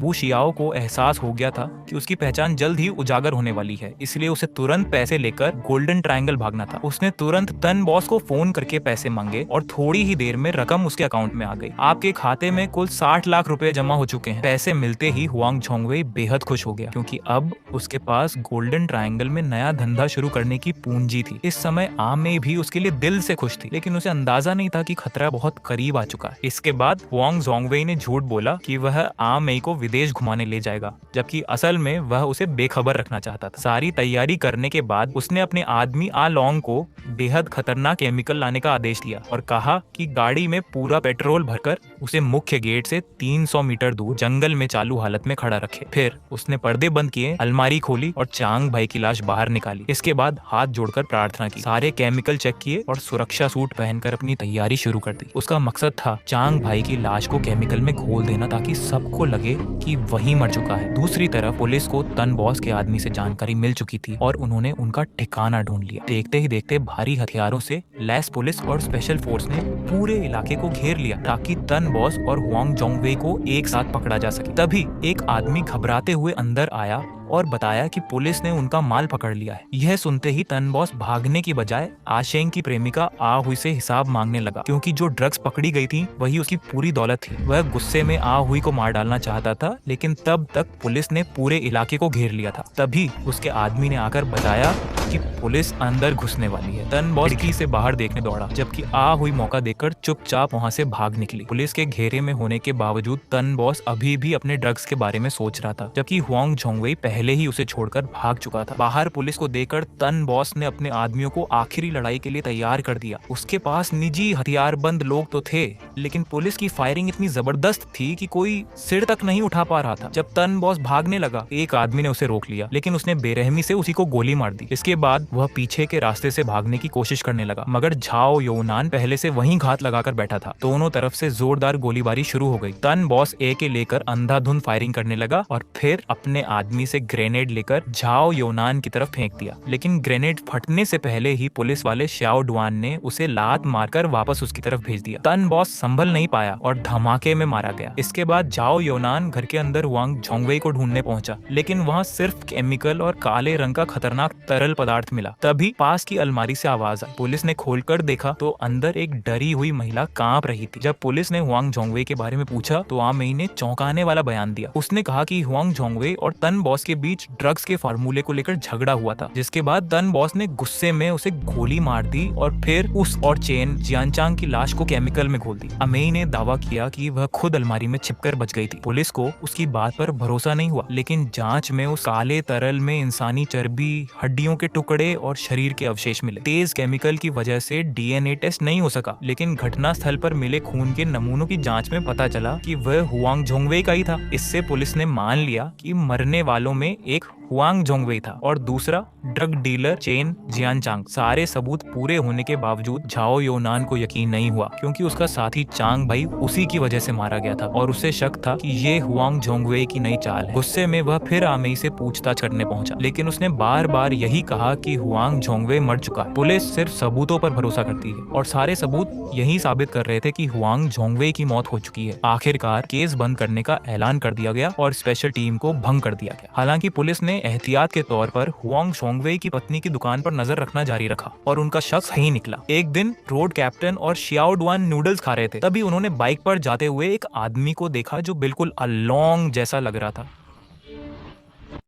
वू Xiao को एहसास हो गया था कि उसकी पहचान जल्द ही उजागर होने वाली है, इसलिए उसे तुरंत पैसे लेकर गोल्डन ट्रायंगल भागना था। उसने तुरंत तन बॉस को फोन करके पैसे मांगे और थोड़ी ही देर में रकम उसके अकाउंट में आ गई। आपके खाते में कुल 60 लाख रुपए जमा हो चुके हैं। पैसे मिलते ही हुआंग झोंगवेई बेहद खुश हो गया, क्योंकि अब उसके पास गोल्डन ट्रायंगल में नया धंधा शुरू करने की पूंजी थी। इस समय आमे भी उसके लिए दिल से खुश थी, लेकिन उसे अंदाजा नहीं था कि खतरा बहुत करीब आ चुका है। इसके बाद हुआंग झोंगवेई ने झूठ बोला कि वह आमे को विदेश घुमाने ले जाएगा, जबकि असल में वह उसे बेखबर रखना चाहता था। सारी तैयारी करने के बाद उसने अपने आदमी आ लोंग को बेहद खतरनाक केमिकल लाने का आदेश दिया और कहा कि गाड़ी में पूरा पेट्रोल भरकर उसे मुख्य गेट से 300 मीटर दूर जंगल में चालू हालत में खड़ा रखे। फिर उसने पर्दे बंद किए, अलमारी खोली और चांग भाई की लाश बाहर निकाली। इसके बाद हाथ जोड़कर प्रार्थना की, सारे केमिकल चेक किए और सुरक्षा सूट पहनकर अपनी तैयारी शुरू कर दी। उसका मकसद था चांग भाई की लाश को केमिकल में घोल देना, ताकि सबको लगे कि वही मर चुका है। दूसरी तरफ पुलिस को तन बॉस के आदमी से जानकारी मिल चुकी थी और उन्होंने उनका ठिकाना ढूंढ लिया। देखते ही देखते भारी हथियारों से लैस पुलिस और स्पेशल फोर्स ने पूरे इलाके को घेर लिया, ताकि तन बॉस और हुआंग झोंगवेई को एक साथ पकड़ा जा सके। तभी एक आदमी घबराते हुए अंदर आया और बताया कि पुलिस ने उनका माल पकड़ लिया है। यह सुनते ही तन बॉस भागने की बजाय आशेंग की प्रेमिका आ हुई से हिसाब मांगने लगा, क्योंकि जो ड्रग्स पकड़ी गई थी वही उसकी पूरी दौलत थी। वह गुस्से में आ हुई को मार डालना चाहता था, लेकिन तब तक पुलिस ने पूरे इलाके को घेर लिया था। तभी उसके आदमी ने आकर बताया कि पुलिस अंदर घुसने वाली है। तन बॉस खिड़की से बाहर देखने दौड़ा, जबकि आ हुई मौका देखकर चुपचाप वहां से भाग निकली। पुलिस के घेरे में होने के बावजूद तन बॉस अभी भी अपने ड्रग्स के बारे में सोच रहा था, जबकि हुआंग झोंगवेई पहले ही उसे छोड़कर भाग चुका था। बाहर पुलिस को देखकर तन बॉस ने अपने आदमियों को आखिरी लड़ाई के लिए तैयार कर दिया। उसके पास निजी हथियारबंद लोग तो थे, लेकिन पुलिस की फायरिंग इतनी जबरदस्त थी कि कोई सिर तक नहीं उठा पा रहा था। जब तन बॉस भागने लगा, एक आदमी ने उसे रोक लिया, लेकिन उसने बेरहमी से उसी को गोली मार दी। इसके बाद वह पीछे के रास्ते से भागने की कोशिश करने लगा, मगर झाओ योनान पहले से वहीं घात लगाकर बैठा था। दोनों तरफ से जोरदार गोलीबारी शुरू हो गई। तन बॉस ए के लेकर अंधाधुंध फायरिंग करने लगा और फिर अपने आदमी से ग्रेनेड लेकर झाओ योनान की तरफ फेंक दिया, लेकिन ग्रेनेड फटने से पहले ही पुलिस वाले श्याओ डुआन ने उसे लात मारकर वापस उसकी तरफ भेज दिया। तन बॉस संभल नहीं पाया और धमाके में मारा गया। इसके बाद झाओ योनान घर के अंदर हुआंग झोंगवेई को ढूंढने पहुंचा, लेकिन वहां सिर्फ केमिकल और काले रंग का खतरनाक तरल पदार्थ मिला। तभी पास की अलमारी से आवाज आई। पुलिस ने खोलकर देखा तो अंदर एक डरी हुई महिला कांप रही थी। जब पुलिस ने हुआंग झोंगवेई के बारे में पूछा तो आमेई ने चौंकाने वाला बयान दिया। उसने कहा कि हुआंग झोंगवेई और तन बॉस के बीच ड्रग्स के फार्मूले को लेकर झगड़ा हुआ था, जिसके बाद तन बॉस ने गुस्से में उसे गोली मार दी और फिर उस और चेन जियानचांग की लाश को केमिकल में घोल दी। अमेई ने दावा किया कि वह खुद अलमारी में छिपकर बच गई थी। पुलिस को उसकी बात पर भरोसा नहीं हुआ, लेकिन जांच में उस काले तरल में इंसानी चर्बी, हड्डियों के टुकड़े और शरीर के अवशेष मिले। तेज केमिकल की वजह से डीएनए टेस्ट नहीं हो सका, लेकिन घटना स्थल पर मिले खून के नमूनों की जांच में पता चला कि वह हुआंग झोंगवेई का ही था। इससे पुलिस ने मान लिया कि मरने वालों में एक हुआंग झोंगवेई था और दूसरा ड्रग डीलर चेन जियानचांग। सारे सबूत पूरे होने के बावजूद झाओ योनान को यकीन नहीं हुआ, क्योंकि उसका साथी चांग भाई उसी की वजह से मारा गया था और उसे शक था कि ये हुआंग झोंगवेई की नई चाल है। गुस्से में वह फिर आमेई से पूछताछ करने पहुंचा, लेकिन उसने बार बार यही कहा कि हुआंग झोंगवेई मर चुका है। पुलिस सिर्फ सबूतों पर भरोसा करती है और सारे सबूत यही साबित कर रहे थे कि हुआंग झोंगवेई की मौत हो चुकी है। आखिरकार केस बंद करने का ऐलान कर दिया गया और स्पेशल टीम को भंग कर दिया गया। हालांकि पुलिस ने एहतियात के तौर पर हुआंग झोंगवेई की पत्नी की दुकान पर नजर रखना जारी रखा और उनका शक सही निकला। एक दिन रोड कैप्टन और शियाओ डुआन नूडल्स खा रहे थे, तभी उन्होंने बाइक पर जाते हुए एक आदमी को देखा जो बिल्कुल अलोंग जैसा लग रहा था।